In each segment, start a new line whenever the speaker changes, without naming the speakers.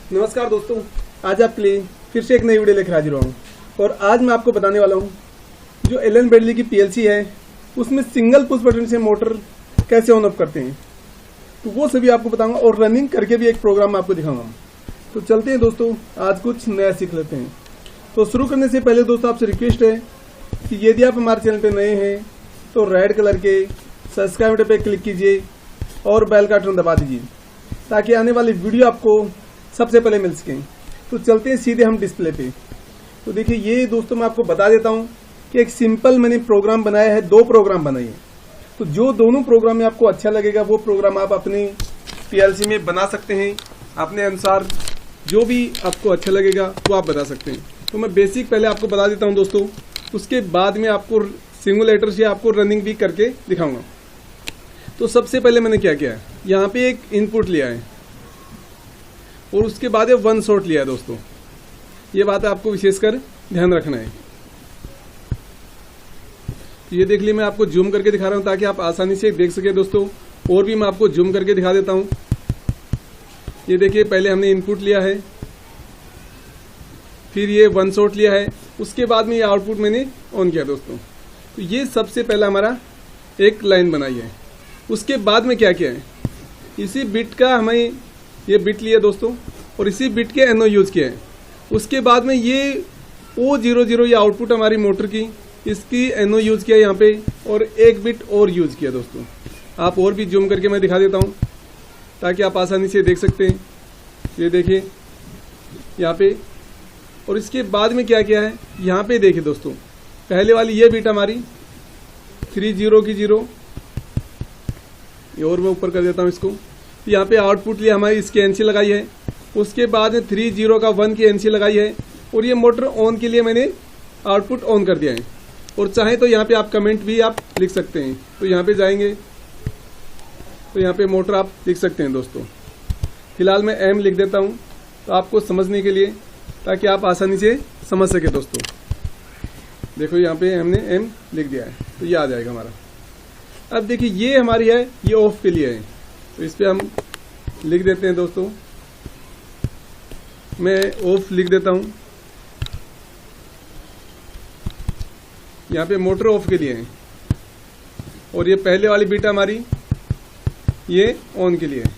नमस्कार दोस्तों, आज आपके लिए फिर से एक नई वीडियो लेकर हाजिर हुआ हूँ। और आज मैं आपको बताने वाला हूँ जो एलन ब्रैडली की पीएलसी है उसमें सिंगल पुश बटन से मोटर कैसे ऑन ऑफ करते हैं, तो वो सभी आपको बताऊंगा और रनिंग करके भी एक प्रोग्राम मैं आपको दिखाऊंगा। तो चलते हैं दोस्तों, आज कुछ नया सीख लेते हैं। तो शुरू करने से पहले दोस्तों आपसे रिक्वेस्ट है कि यदि आप हमारे चैनल पर नए हैं तो रेड कलर के सब्सक्राइब बटन पर क्लिक कीजिए और बेल का बटन दबा दीजिए ताकि आने वाली वीडियो आपको सबसे पहले मिल सकें। तो चलते हैं सीधे हम डिस्प्ले पे। तो देखिए ये दोस्तों मैं आपको बता देता हूं कि एक सिंपल मैंने प्रोग्राम बनाया है, 2 प्रोग्राम बनाए हैं। तो जो दोनों प्रोग्राम में आपको अच्छा लगेगा वो प्रोग्राम आप अपनी पीएलसी में बना सकते हैं अपने अनुसार, जो भी आपको अच्छा लगेगा वो आप बता सकते हैं। तो मैं बेसिक पहले आपको बता देता हूँ दोस्तों, उसके बाद में आपको सिमुलेटर से आपको रनिंग भी करके दिखाऊंगा। तो सबसे पहले मैंने क्या किया है, यहाँ पे एक इनपुट लिया है और उसके बाद ये 1 शॉट लिया है दोस्तों। ये बात आपको विशेषकर ध्यान रखना है। ये देख लिए मैं आपको जूम करके दिखा रहा हूं ताकि आप आसानी से देख सके दोस्तों। और भी मैं आपको जूम करके दिखा देता हूं। ये देखिए पहले हमने इनपुट लिया है, फिर ये 1 शॉट लिया है, उसके बाद में ये आउटपुट मैंने ऑन किया दोस्तों। तो ये सबसे पहला हमारा एक लाइन बनाई है। उसके बाद में क्या किया है, इसी बिट का हमें ये बिट लिया दोस्तों और इसी बिट के एनओ यूज किया है। उसके बाद में ये O00 ये आउटपुट हमारी मोटर की, इसकी एनओ यूज किया यहाँ पे और एक बिट और यूज किया दोस्तों। आप और भी जूम करके मैं दिखा देता हूँ ताकि आप आसानी से देख सकते हैं। ये देखिए यहाँ पे, और इसके बाद में क्या किया है यहाँ पे देखिए दोस्तों, पहले वाली ये बिट हमारी 30 की 0, ये और मैं ऊपर कर देता हूँ इसको। यहाँ पे आउटपुट लिया हमारी, इसकी एनसी लगाई है। उसके बाद में 30 का 1 की एनसी लगाई है और ये मोटर ऑन के लिए मैंने आउटपुट ऑन कर दिया है। और चाहे तो यहाँ पे आप कमेंट भी आप लिख सकते हैं। तो यहाँ पे जाएंगे तो यहाँ पे मोटर आप लिख सकते हैं दोस्तों। फिलहाल मैं एम लिख देता हूँ तो आपको समझने के लिए, ताकि आप आसानी से समझ सके दोस्तों। देखो यहाँ पे हमने एम लिख दिया है तो ये आ जाएगा हमारा। अब देखिए ये हमारी है, ये ऑफ के लिए है, तो इस पे हम लिख देते हैं दोस्तों। मैं ऑफ लिख देता हूं, यहाँ पे मोटर ऑफ के लिए है। और ये पहले वाली बीटा हमारी ये ऑन के लिए है।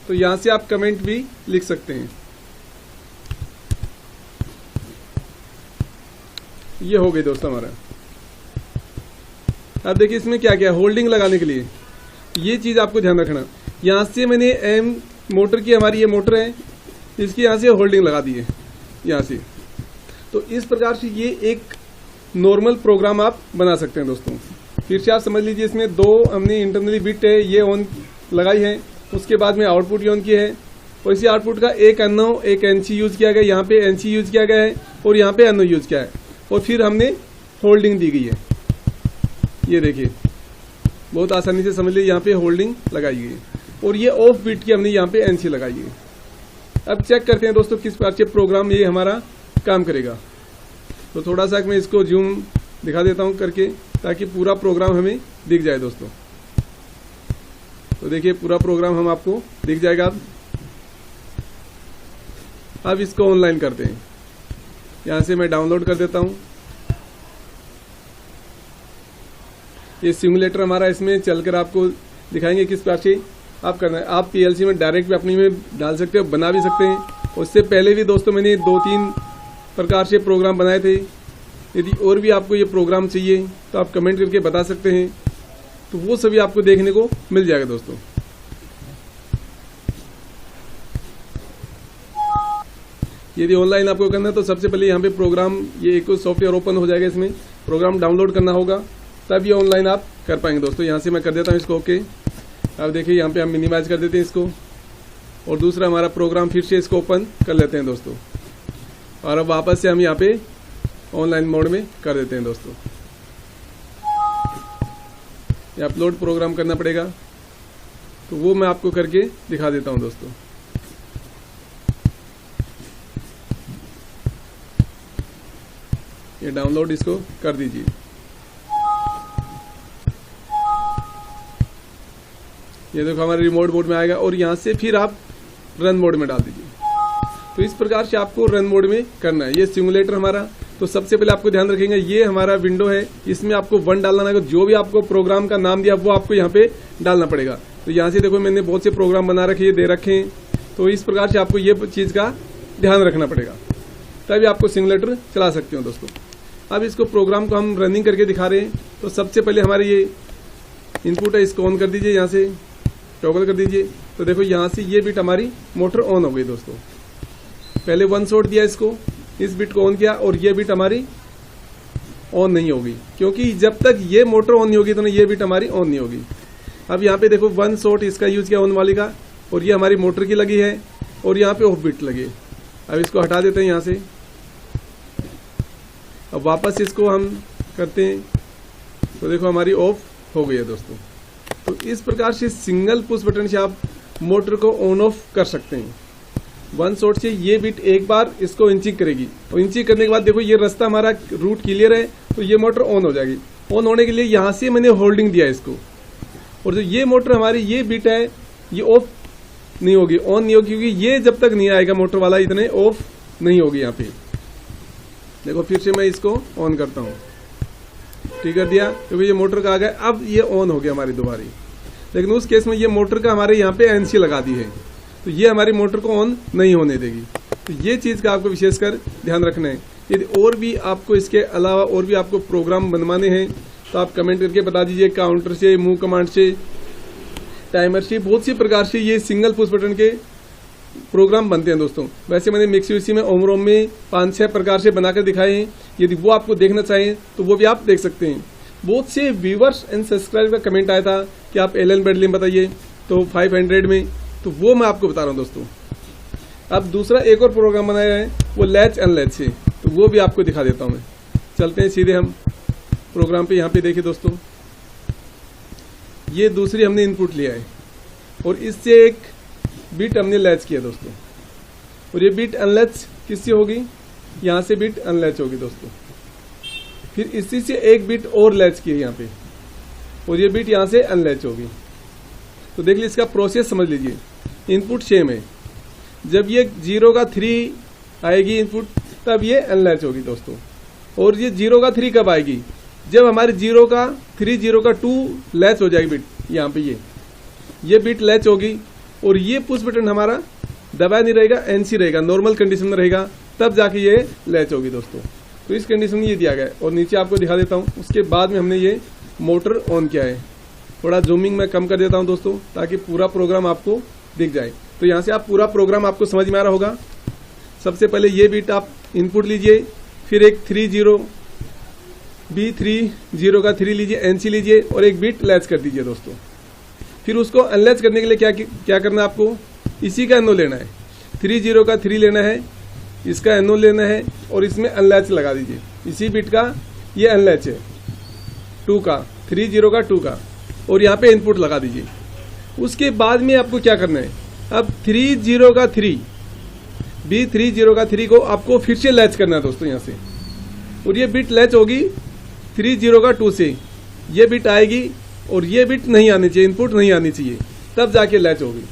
तो यहां से आप कमेंट भी लिख सकते हैं। ये हो गई दोस्तों हमारा। अब देखिए इसमें क्या क्या होल्डिंग लगाने के लिए ये चीज आपको ध्यान रखना। यहां से मैंने एम मोटर की, हमारी ये मोटर है, इसकी यहां से होल्डिंग लगा दी है यहां से। तो इस प्रकार से ये एक नॉर्मल प्रोग्राम आप बना सकते हैं दोस्तों। फिर से आप समझ लीजिए, इसमें 2 हमने इंटरनली बिट है ये ऑन लगाई है, उसके बाद में आउटपुट ऑन किया है और इसी आउटपुट का एक एनओ एक एनसी यूज किया गया, यहाँ पे एनसी यूज किया गया है और यहाँ पे एनओ यूज किया है और फिर हमने होल्डिंग दी गई है। ये देखिए बहुत आसानी से समझ लीजिए, यहाँ पे होल्डिंग लगाई गई है और ये ऑफ बीट की हमने यहाँ पे एनसी लगाई है। अब चेक करते हैं दोस्तों किस प्रकार से प्रोग्राम ये हमारा काम करेगा। तो थोड़ा सा मैं इसको जूम दिखा देता हूँ करके, ताकि पूरा प्रोग्राम हमें दिख जाए दोस्तों। तो देखिए पूरा प्रोग्राम हम आपको दिख जाएगा। अब इसको ऑनलाइन करते हैं। यहाँ से मैं डाउनलोड कर देता हूँ। ये सिमुलेटर हमारा, इसमें चलकर आपको दिखाएंगे किस प्रकार से आप करना है। आप पीएलसी में डायरेक्ट भी अपनी में डाल सकते हो, बना भी सकते हैं। उससे पहले भी दोस्तों मैंने 2-3 प्रकार से प्रोग्राम बनाए थे। यदि और भी आपको ये प्रोग्राम चाहिए तो आप कमेंट करके बता सकते हैं, तो वो सभी आपको देखने को मिल जाएगा दोस्तों। यदि ऑनलाइन आपको करना है तो सबसे पहले यहाँ पे प्रोग्राम, ये एक सॉफ्टवेयर ओपन हो जाएगा, इसमें प्रोग्राम डाउनलोड करना होगा, तब ये ऑनलाइन आप कर पाएंगे दोस्तों। यहाँ से मैं कर देता हूँ इसको ओके। अब देखिए यहाँ पे हम मिनिमाइज कर देते हैं इसको और दूसरा हमारा प्रोग्राम फिर से इसको ओपन कर लेते हैं दोस्तों। और अब वापस से हम यहाँ पे ऑनलाइन मोड में कर देते हैं दोस्तों। ये अपलोड प्रोग्राम करना पड़ेगा, तो वो मैं आपको करके दिखा देता हूँ दोस्तों। ये डाउनलोड इसको कर दीजिए। ये देखो हमारे रिमोट मोड में आएगा और यहाँ से फिर आप रन मोड में डाल दीजिए। तो इस प्रकार से आपको रन मोड में करना है। ये सिमुलेटर हमारा, तो सबसे पहले आपको ध्यान रखेंगे ये हमारा विंडो है, इसमें आपको 1 डालना है। जो भी आपको प्रोग्राम का नाम दिया वो आपको यहाँ पे डालना पड़ेगा। तो यहाँ से देखो मैंने बहुत से प्रोग्राम बना रखे दे रखे हैं, तो इस प्रकार से आपको ये चीज़ का ध्यान रखना पड़ेगा, तभी आपको सिमुलेटर चला सकते हो दोस्तों। अब इसको प्रोग्राम को हम रनिंग करके दिखा रहे हैं। तो सबसे पहले हमारे ये इनपुट है, इसको ऑन कर दीजिए, यहाँ से टॉगल कर दीजिए। तो देखो यहाँ से ये बिट हमारी मोटर ऑन हो गई दोस्तों। पहले 1 शॉट दिया इसको, इस बिट को ऑन किया, और ये बिट हमारी ऑन नहीं होगी, क्योंकि जब तक ये मोटर ऑन नहीं होगी तो ये बिट हमारी ऑन नहीं होगी। अब यहाँ पे देखो 1 शॉट इसका यूज किया ऑन वाली का, और ये हमारी मोटर की लगी है, और यहाँ पे ऑफ बिट लगी। अब इसको हटा देते हैं यहाँ से। अब वापस इसको हम करते हैं, तो देखो हमारी ऑफ हो गई है दोस्तों। तो इस प्रकार से सिंगल पुश बटन से आप मोटर को ऑन ऑफ कर सकते हैं। 1 शॉट से ये बिट एक बार इसको इंचिंग करेगी, और इंचिंग करने के बाद देखो ये रास्ता हमारा रूट क्लियर है, तो ये मोटर ऑन हो जाएगी। ऑन होने के लिए यहाँ से मैंने होल्डिंग दिया इसको, और जो ये मोटर हमारी ये बिट है ये ऑफ नहीं होगी, ऑन नहीं होगी, क्योंकि ये जब तक नहीं आएगा मोटर वाला इतने ऑफ नहीं होगी। यहाँ पे देखो फिर से मैं इसको ऑन करता हूँ, ठीक कर दिया, क्योंकि ये मोटर का आ गया। अब ये ऑन हो गया हमारी दोबारा, लेकिन उस केस में ये मोटर का हमारे यहाँ पे एनसी लगा दी है, तो ये हमारी मोटर को ऑन नहीं होने देगी। तो ये चीज़ का आपको विशेषकर ध्यान रखना है। यदि और भी आपको इसके अलावा और भी आपको प्रोग्राम बनवाने हैं तो आप कमेंट करके बता दीजिए। काउंटर से, मूव कमांड से, टाइमर से, बहुत सी प्रकार से ये सिंगल पुश बटन के प्रोग्राम बनते हैं दोस्तों। वैसे मैंने मिक्सी विक्सी में, ओमरोम में 5-6 प्रकार से बनाकर दिखाए हैं। यदि वो आपको देखना चाहें तो वो भी आप देख सकते हैं। बहुत से व्यूवर्स एंड सब्सक्राइबर का कमेंट आया था कि आप एलन ब्रैडली में बताइए, तो 500 में, तो वो मैं आपको बता रहा हूँ दोस्तों। अब दूसरा एक और प्रोग्राम बनाया है, वो लैच अनलैच से, तो वो भी आपको दिखा देता हूँ मैं। चलते हैं सीधे हम प्रोग्राम पे। यहाँ पे देखिए दोस्तों, ये दूसरी हमने इनपुट लिया है, और इससे एक बिट हमने लैच किया दोस्तों, और ये बिट अनलैच किससे होगी, यहाँ से बिट अनलैच होगी दोस्तों। फिर इसी से एक बिट और लैच की है यहाँ पे, और ये बिट यहाँ से अनलैच होगी। तो देख लीजिए इसका प्रोसेस समझ लीजिए। इनपुट सेम है, जब ये 0 का 3 आएगी इनपुट, तब ये अनलैच होगी दोस्तों। और ये 0 का 3 कब आएगी, जब हमारे 0 का 3, 0 का 2 लैच हो जाएगी बिट, यहाँ पे ये बिट लैच होगी, और ये पुश बटन हमारा दबाया नहीं रहेगा, एनसी रहेगा, नॉर्मल कंडीशन में रहेगा, तब जाके ये लैच होगी दोस्तों। तो इस कंडीशन में ये दिया गया है। और नीचे आपको दिखा देता हूँ, उसके बाद में हमने ये मोटर ऑन किया है। थोड़ा जूमिंग मैं कम कर देता हूँ दोस्तों, ताकि पूरा प्रोग्राम आपको दिख जाए। तो यहाँ से आप पूरा प्रोग्राम आपको समझ में आ रहा होगा। सबसे पहले ये बिट आप इनपुट लीजिए, फिर एक 30 B30 का 3 लीजिए, एनसी लीजिए, और एक बिट लैच कर दीजिए दोस्तों। फिर उसको अनलैच करने के लिए क्या करना है आपको, इसी का एनो लेना है, 30 का 3 लेना है, इसका एनो लेना है, और इसमें अनलैच लगा दीजिए। इसी बिट का ये अनलैच है 2 का, 30 का 2 का, और यहाँ पे इनपुट लगा दीजिए। उसके बाद में आपको क्या करना है, अब 30 का 3 B30 का 3 को आपको फिर से लैच करना है दोस्तों यहाँ से, और ये बिट लैच होगी 30 का 2 से, ये बिट आएगी, और ये बिट नहीं आनी चाहिए, इनपुट नहीं आनी चाहिए, तब जाके लैच होगी।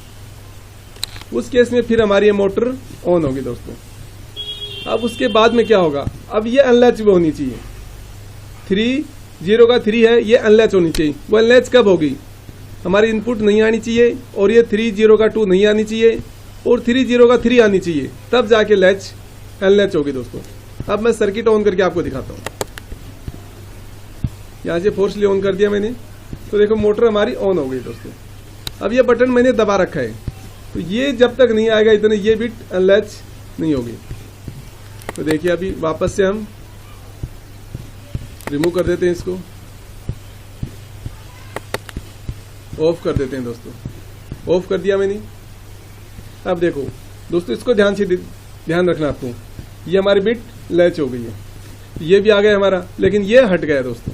उस केस में फिर हमारी ये मोटर ऑन होगी दोस्तों। अब उसके बाद में क्या होगा, अब ये अनलैच भी होनी चाहिए। 30 का 3 है, ये अनलैच होनी चाहिए। वो अनलैच कब होगी, हमारी इनपुट नहीं आनी चाहिए, और ये 30 का 2 नहीं आनी चाहिए, और 30 का 3 आनी चाहिए, तब जाके लैच अनलैच होगी दोस्तों। अब मैं सर्किट ऑन करके आपको दिखाता हूँ। यहाँ से फोर्सली ऑन कर दिया मैंने, तो देखो मोटर हमारी ऑन हो गई दोस्तों। अब ये बटन मैंने दबा रखा है, तो ये जब तक नहीं आएगा इतने ये बिट अनलैच नहीं होगी। तो देखिए अभी वापस से हम रिमूव कर देते हैं, इसको ऑफ कर देते हैं दोस्तों। ऑफ कर दिया मैंने। अब देखो दोस्तों, इसको ध्यान से ध्यान रखना आपको, ये हमारी बिट लैच हो गई है, ये भी आ गया हमारा, लेकिन ये हट गया दोस्तों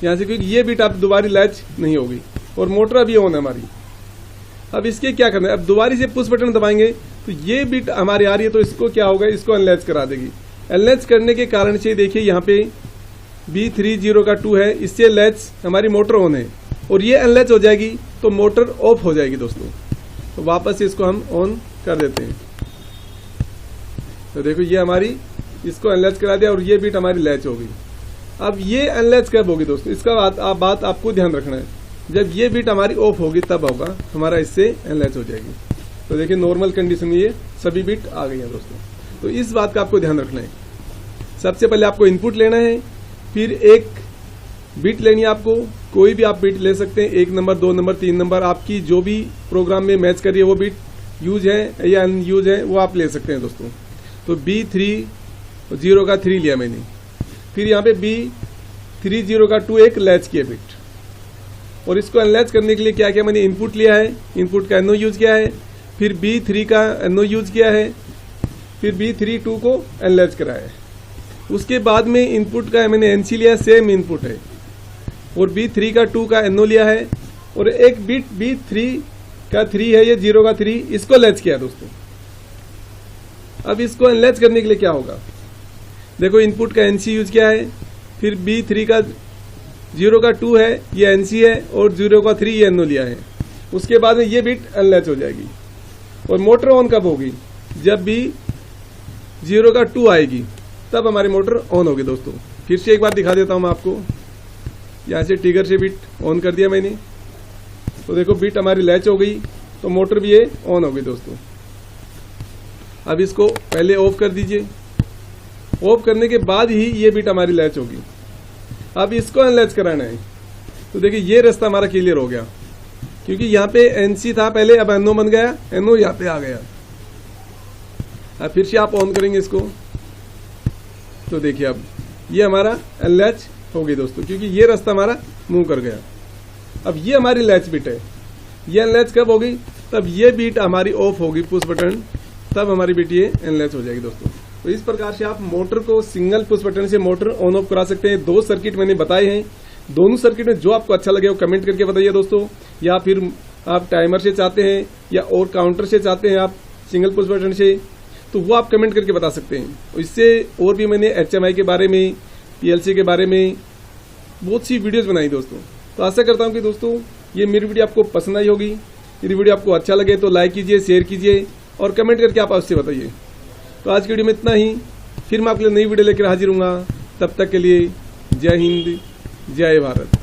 यहाँ से, क्योंकि ये बिट आप दोबारा लैच नहीं होगी, और मोटर अभी ऑन है हमारी। अब इसके क्या करना है, अब दोबारा से पुश बटन दबाएंगे तो ये बिट हमारी आ रही है, तो इसको क्या होगा, इसको अनलैच करा देगी। अनलैच करने के कारण से देखिए यहाँ पे B30 का 2 है, इससे लैच हमारी मोटर ऑन है, और ये अनलैच हो जाएगी तो मोटर ऑफ हो जाएगी दोस्तों। तो वापस इसको हम ऑन कर देते हैं। तो देखो ये हमारी इसको अनलैच करा दिया और ये बिट हमारी लैच हो गई। अब ये अनलैच कब होगी दोस्तों, इसका बात आपको ध्यान रखना है। जब ये बिट हमारी ऑफ होगी तब होगा हमारा इससे अनलैच हो जाएगी। तो देखिए नॉर्मल कंडीशन में ये सभी बिट आ गई है दोस्तों। तो इस बात का आपको ध्यान रखना है। सबसे पहले आपको इनपुट लेना है, फिर एक बिट लेनी है आपको। कोई भी आप बिट ले सकते हैं, 1 नंबर 2 नंबर 3 नंबर, आपकी जो भी प्रोग्राम में मैच कर रही है वो बिट यूज है या अनयूज है वो आप ले सकते हैं दोस्तों। तो B3 0 का 3 लिया मैंने, फिर यहाँ पे B3 0 का 2 एक लैच किया बिट, और इसको अनलैच करने के लिए क्या किया मैंने, इनपुट लिया है, इनपुट का NO यूज किया है, फिर B3 का NO यूज किया है, फिर B3 2 को अनलैच कराया है। उसके बाद में इनपुट का मैंने NC लिया, सेम इनपुट है, और B3 का 2 का NO लिया है, और एक बिट B3 का 3 है, ये 0 का 3, इसको लैच किया दोस्तों। अब इसको अनलैच करने के लिए क्या होगा, देखो इनपुट का NC यूज किया है, फिर B3 का 0 का 2 है, ये NC है, और 0 का 3 ये NO लिया है। उसके बाद में ये बिट अनलैच हो जाएगी। और मोटर ऑन कब होगी, जब भी 0 का 2 आएगी तब हमारी मोटर ऑन होगी दोस्तों। फिर से एक बार दिखा देता हूं मैं आपको, यहाँ से ट्रिगर से बिट ऑन कर दिया मैंने, तो देखो बिट हमारी लैच हो गई, तो मोटर भी ये ऑन हो गई दोस्तों। अब इसको पहले ऑफ कर दीजिए, ऑफ करने के बाद ही ये बिट हमारी लैच होगी। अब इसको अनलैच कराना है, तो देखिए ये रास्ता हमारा क्लियर हो गया, क्योंकि यहाँ पे NC था पहले, अब NO बन गया, NO यहाँ पे आ गया। अब फिर से आप ऑन करेंगे इसको, तो देखिए अब ये हमारा अनलैच हो गई दोस्तों, क्योंकि ये रास्ता हमारा मूव कर गया। अब ये हमारी लैच बिट है, ये अनलैच कब होगी, तब ये बिट हमारी ऑफ होगी, पुश बटन, तब हमारी बिट ये अनलैच हो जाएगी दोस्तों। तो इस प्रकार से आप मोटर को सिंगल पुश बटन से मोटर ऑन ऑफ करा सकते हैं। 2 सर्किट मैंने बताए हैं, दोनों सर्किट में जो आपको अच्छा लगे वो कमेंट करके बताइए दोस्तों, या फिर आप टाइमर से चाहते हैं या और काउंटर से चाहते हैं आप सिंगल पुश बटन से, तो वो आप कमेंट करके बता सकते हैं। इससे और भी मैंने HMI के बारे में, PLC के बारे में बहुत सी वीडियोस बनाई दोस्तों। तो आशा करता हूं कि दोस्तों ये मेरी वीडियो आपको पसंद आई होगी। यदि वीडियो आपको अच्छा लगे तो लाइक कीजिए, शेयर कीजिए और कमेंट करके आप अवश्य बताइए। तो आज की वीडियो में इतना ही, फिर मैं आपके लिए नई वीडियो लेकर हाजिर हूँगा। तब तक के लिए जय हिंद, जय भारत।